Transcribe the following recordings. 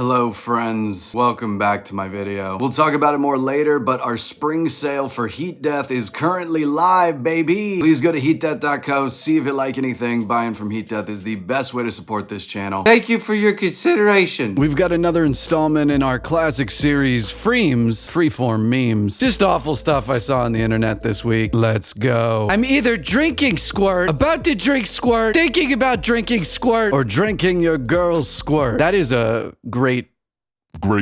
Hello friends, welcome back to my video. We'll talk about it more later, but our spring sale for Heat Death is currently live, baby! Please go to heatdeath.co, see if you like anything. Buying from Heat Death is the best way to support this channel. Thank you for your consideration. We've got another installment in our classic series, freemes, freeform memes. Just awful stuff I saw on the internet this week. Let's go. I'm either drinking squirt, about to drink squirt, thinking about drinking squirt, Or drinking your girl's squirt. That is a great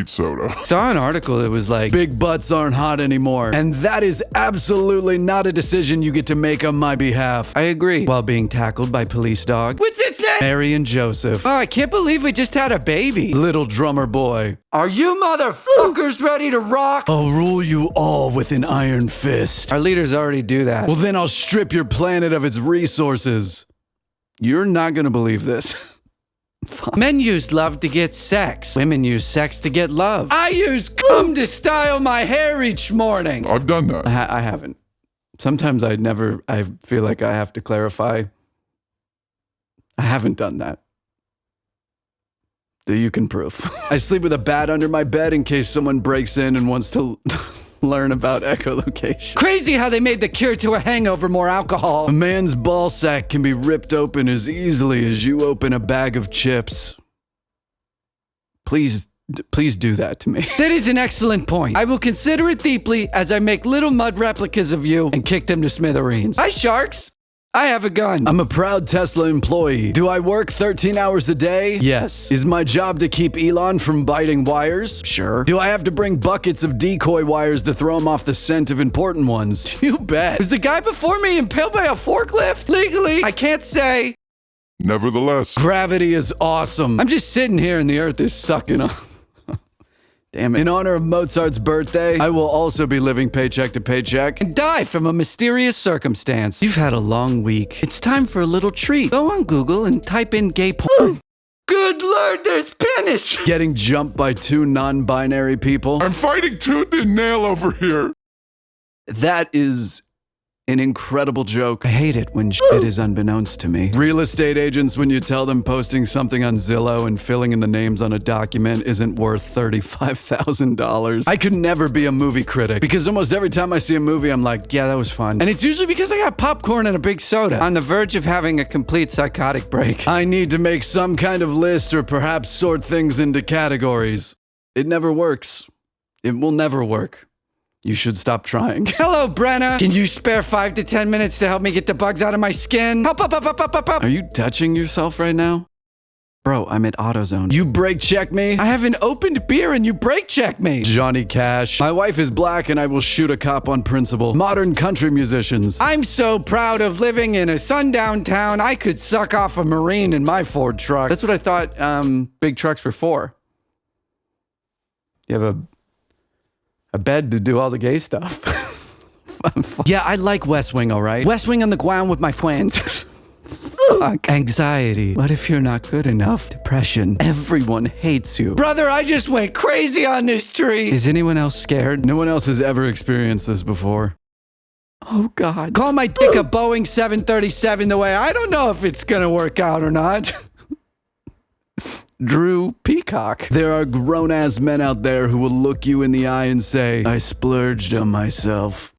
soda. Saw an article that was like, big butts aren't hot anymore. And that is absolutely not a decision you get to make on my behalf. I agree. While being tackled by police dog. What's his name? Mary and Joseph. Oh, I can't believe we just had a baby. Little drummer boy. Are you motherfuckers ready to rock? I'll rule you all with an iron fist. Our leaders already do that. Well, then I'll strip your planet of its resources. You're not gonna believe this. Men use love to get sex. Women use sex to get love. I use cum to style my hair each morning. I've done that. I haven't. Sometimes I feel like I have to clarify. I haven't done that. That you can prove. I sleep with a bat under my bed in case someone breaks in and wants to learn about echolocation. Crazy how they made the cure to a hangover more alcohol. A man's ball sack can be ripped open as easily as you open a bag of chips. Please do that to me. That is an excellent point. I will consider it deeply as I make little mud replicas of you and kick them to smithereens. Hi, sharks. I have a gun. I'm a proud Tesla employee. Do I work 13 hours a day? Yes. Is my job to keep Elon from biting wires? Sure. Do I have to bring buckets of decoy wires to throw him off the scent of important ones? You bet. Was the guy before me impaled by a forklift? Legally, I can't say. Nevertheless, Gravity is awesome. I'm just sitting here and the earth is sucking up. Damn it. In honor of Mozart's birthday, I will also be living paycheck to paycheck. And die from a mysterious circumstance. You've had a long week. It's time for a little treat. Go on Google and type in gay porn. Good Lord, there's penis! Getting jumped by two non-binary people. I'm fighting tooth and nail over here. That is an incredible joke. I hate it when shit is unbeknownst to me. Real estate agents, when you tell them posting something on Zillow and filling in the names on a document isn't worth $35,000. I could never be a movie critic because almost every time I see a movie, I'm like, yeah, that was fun. And it's usually because I got popcorn and a big soda. On the verge of having a complete psychotic break. I need to make some kind of list or perhaps sort things into categories. It never works. It will never work. You should stop trying. Hello, Brenna. Can you spare 5 to 10 minutes to help me get the bugs out of my skin? Help. Are you touching yourself right now? Bro, I'm at AutoZone. You brake check me? I have an opened beer and you brake check me. Johnny Cash. My wife is black and I will shoot a cop on principle. Modern country musicians. I'm so proud of living in a sundown town, I could suck off a Marine in my Ford truck. That's what I thought big trucks were for. You have a bed to do all the gay stuff. Yeah, I like West Wing, all right? West Wing on the ground with my friends. Fuck. Anxiety. What if you're not good enough? Depression. Everyone hates you. Brother, I just went crazy on this tree. Is anyone else scared? No one else has ever experienced this before. Oh, God. Call my dick a Boeing 737 the way I don't know if it's gonna work out or not. Drew Peacock. There are grown-ass men out there who will look you in the eye and say, I splurged on myself.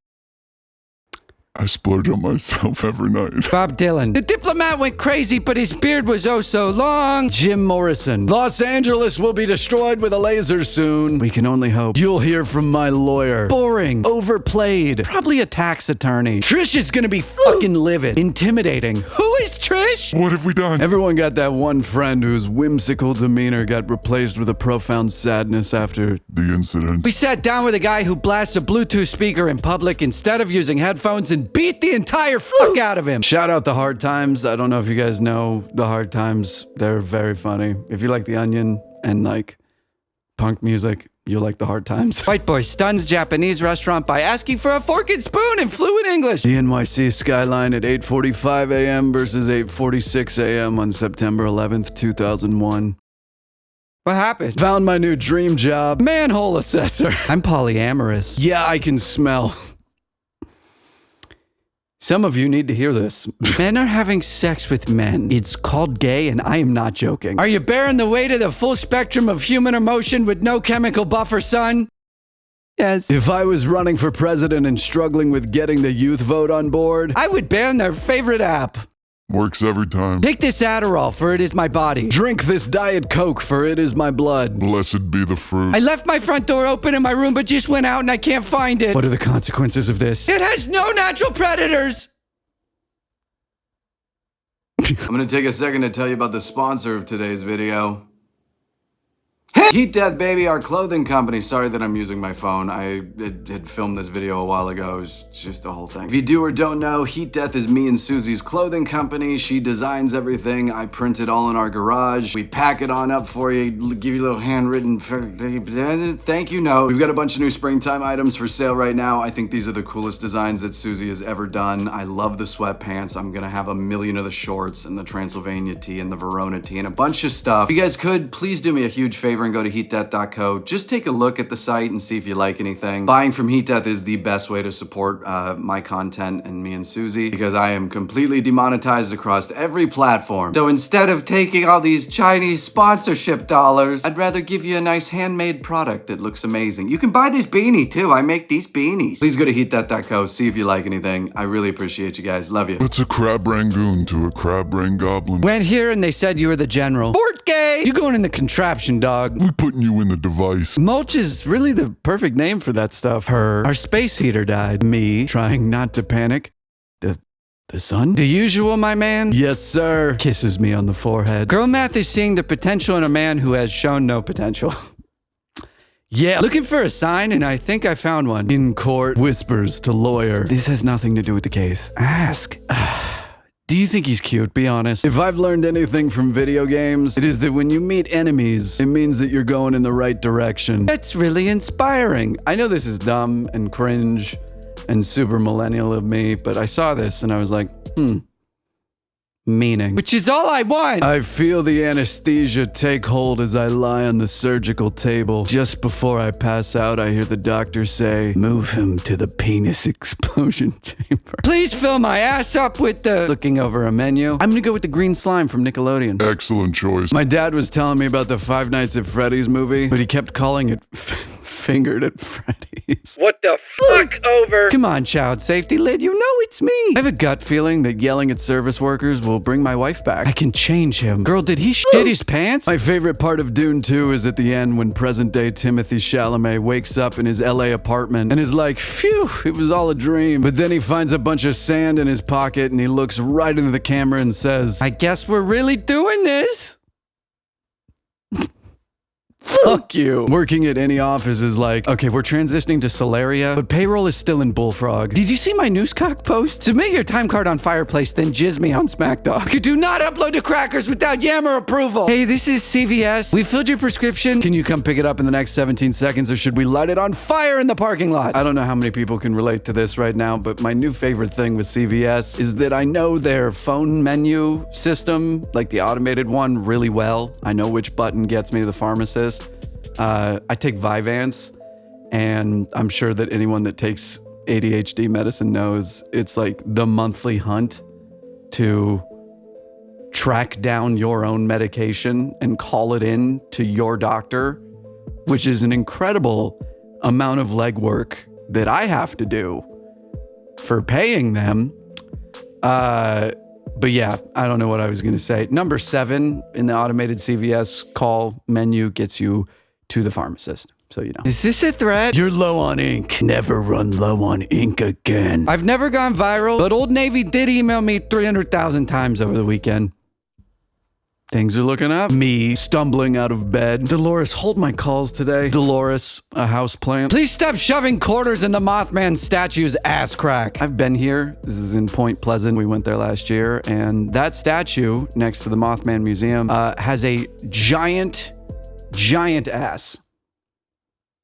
I splurge on myself every night. Bob Dylan. The diplomat went crazy, but his beard was oh so long. Jim Morrison. Los Angeles will be destroyed with a laser soon. We can only hope. You'll hear from my lawyer. Boring. Overplayed. Probably a tax attorney. Trish is gonna be fucking livid. Intimidating. Who is Trish? What have we done? Everyone got that one friend whose whimsical demeanor got replaced with a profound sadness after the incident. We sat down with a guy who blasts a Bluetooth speaker in public instead of using headphones and beat the entire fuck out of him. Shout out the Hard Times. I don't know if you guys know the Hard Times. They're very funny. If you like The Onion and like punk music, you'll like the Hard Times. White boy stuns Japanese restaurant by asking for a fork and spoon in fluent English. The NYC skyline at 8:45 a.m. versus 8:46 a.m. on September 11th, 2001. What happened? Found my new dream job. Manhole assessor. I'm polyamorous. Yeah, I can smell. Some of you need to hear this. Men are having sex with men. It's called gay, and I am not joking. Are you bearing the weight of the full spectrum of human emotion with no chemical buffer, son? Yes. If I was running for president and struggling with getting the youth vote on board, I would ban their favorite app. Works every time. Take this Adderall, for it is my body. drink this Diet Coke, for it is my blood. Blessed be the fruit. I left my front door open in my room, but just went out and I can't find it. What are the consequences of this? It has no natural predators. I'm gonna take a second to tell you about the sponsor of today's video. Heat Death, baby, our clothing company. Sorry that I'm using my phone. I had filmed this video a while ago. It was just a whole thing. If you do or don't know, Heat Death is me and Susie's clothing company. She designs everything. I print it all in our garage. We pack it on up for you, give you a little handwritten thank you note. We've got a bunch of new springtime items for sale right now. I think these are the coolest designs that Susie has ever done. I love the sweatpants. I'm gonna have a million of the shorts and the Transylvania tee and the Verona tee and a bunch of stuff. If you guys could, please do me a huge favor and go to heatdeath.co. Just take a look at the site and see if you like anything. Buying from Heat Death is the best way to support my content and me and Susie, because I am completely demonetized across every platform. So instead of taking all these Chinese sponsorship dollars, I'd rather give you a nice handmade product that looks amazing. You can buy this beanie too. I make these beanies. Please go to heatdeath.co, see if you like anything. I really appreciate you guys. Love you. What's a crab rangoon to a crab brain goblin? Went here and they said you were the general. Fort gay! You going in the contraption, dog. We putting you in the device. Mulch is really the perfect name for that stuff. Her. Our space heater died. Me trying not to panic. The sun? The usual, my man? Yes, sir. Kisses me on the forehead. Girl math is seeing the potential in a man who has shown no potential. Yeah, looking for a sign, and I think I found one. In court, whispers to lawyer. This has nothing to do with the case. Ask. Do you think he's cute? Be honest. If I've learned anything from video games, it is that when you meet enemies, it means that you're going in the right direction. That's really inspiring. I know this is dumb and cringe and super millennial of me, but I saw this and I was like, meaning. Which is all I want. I feel the anesthesia take hold as I lie on the surgical table. Just before I pass out, I hear the doctor say, move him to the penis explosion chamber. Please fill my ass up with the... Looking over a menu. I'm gonna go with the green slime from Nickelodeon. Excellent choice. My dad was telling me about the Five Nights at Freddy's movie, but he kept calling it Fingered at Freddy's. What the fuck over? Come on, child safety lid, you know it's me. I have a gut feeling that yelling at service workers will bring my wife back. I can change him. Girl, did he shit his pants? My favorite part of Dune 2 is at the end when present-day Timothée Chalamet wakes up in his LA apartment and is like, phew, it was all a dream. But then he finds a bunch of sand in his pocket and he looks right into the camera and says, I guess we're really doing this. Fuck you. Working at any office is like, okay, we're transitioning to Solaria, but payroll is still in Bullfrog. Did you see my Newscock post? Submit your time card on Fireplace, then jizz me on SmackDog. You do not upload to Crackers without Yammer approval. Hey, this is CVS. We filled your prescription. Can you come pick it up in the next 17 seconds or should we light it on fire in the parking lot? I don't know how many people can relate to this right now, but my new favorite thing with CVS is that I know their phone menu system, like the automated one, really well. I know which button gets me to the pharmacist. I take Vyvanse, and I'm sure that anyone that takes ADHD medicine knows it's like the monthly hunt to track down your own medication and call it in to your doctor, which is an incredible amount of legwork that I have to do for paying them. But yeah, I don't know what I was going to say. Number 7 in the automated CVS call menu gets you to the pharmacist, so you know. Is this a threat? You're low on ink. Never run low on ink again. I've never gone viral, but Old Navy did email me 300,000 times over the weekend. Things are looking up. Me stumbling out of bed. Dolores, hold my calls today. Dolores, a houseplant. Please stop shoving quarters in the Mothman statue's ass crack. I've been here. This is in Point Pleasant. We went there last year, and that statue next to the Mothman Museum has a giant ass.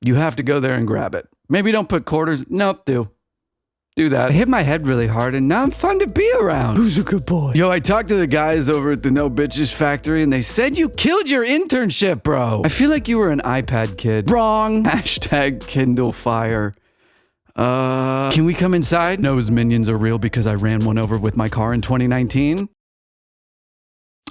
You have to go there and grab it. Maybe don't put quarters. Nope, do that. I hit my head really hard and now I'm fun to be around. Who's a good boy? Yo, I talked to the guys over at the No Bitches factory and they said you killed your internship, bro. I feel like you were an iPad kid. Wrong. Hashtag Kindle Fire. Can we come inside? Knows minions are real because I ran one over with my car in 2019.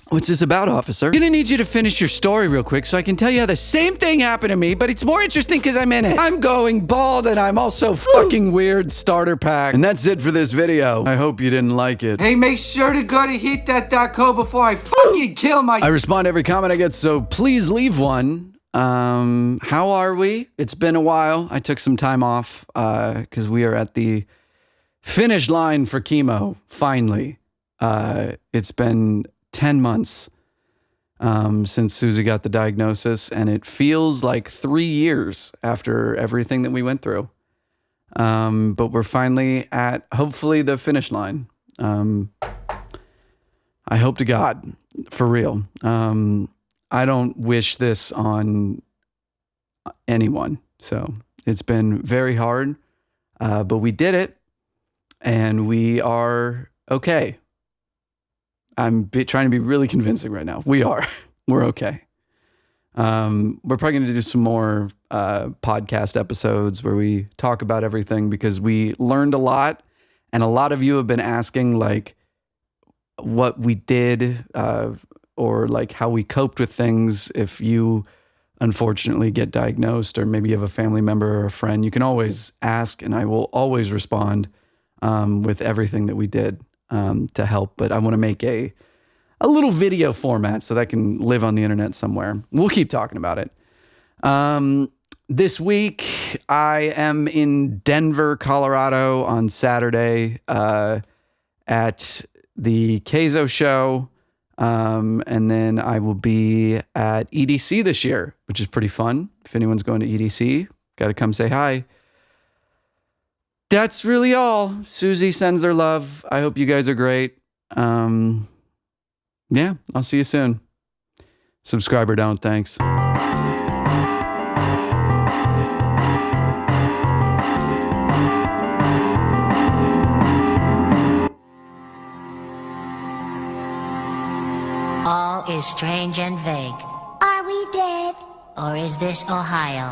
What's this about, officer? I'm gonna need you to finish your story real quick so I can tell you how the same thing happened to me, but it's more interesting because I'm in it. I'm going bald and I'm also fucking weird starter pack. And that's it for this video. I hope you didn't like it. Hey, make sure to go to hitthat.co before I fucking kill my... I respond to every comment I get, so please leave one. How are we? It's been a while. I took some time off because we are at the finish line for chemo, finally. It's been 10 months since Susie got the diagnosis, and it feels like 3 years after everything that we went through. But we're finally at, hopefully, the finish line. I hope to God, for real. I don't wish this on anyone. So it's been very hard, but we did it, and we are okay. I'm trying to be really convincing right now. We are. We're okay. We're probably going to do some more podcast episodes where we talk about everything because we learned a lot, and a lot of you have been asking like what we did or like how we coped with things. If you unfortunately get diagnosed, or maybe you have a family member or a friend, you can always ask, and I will always respond with everything that we did to help. But I want to make a little video format so that can live on the internet somewhere. We'll keep talking about it. This week, I am in Denver, Colorado on Saturday at the Keizo show. And then I will be at EDC this year, which is pretty fun. If anyone's going to EDC, got to come say hi. That's really all. Susie sends her love. I hope you guys are great. Yeah, I'll see you soon. Subscribe or don't. Thanks. All is strange and vague. Are we dead? Or is this Ohio?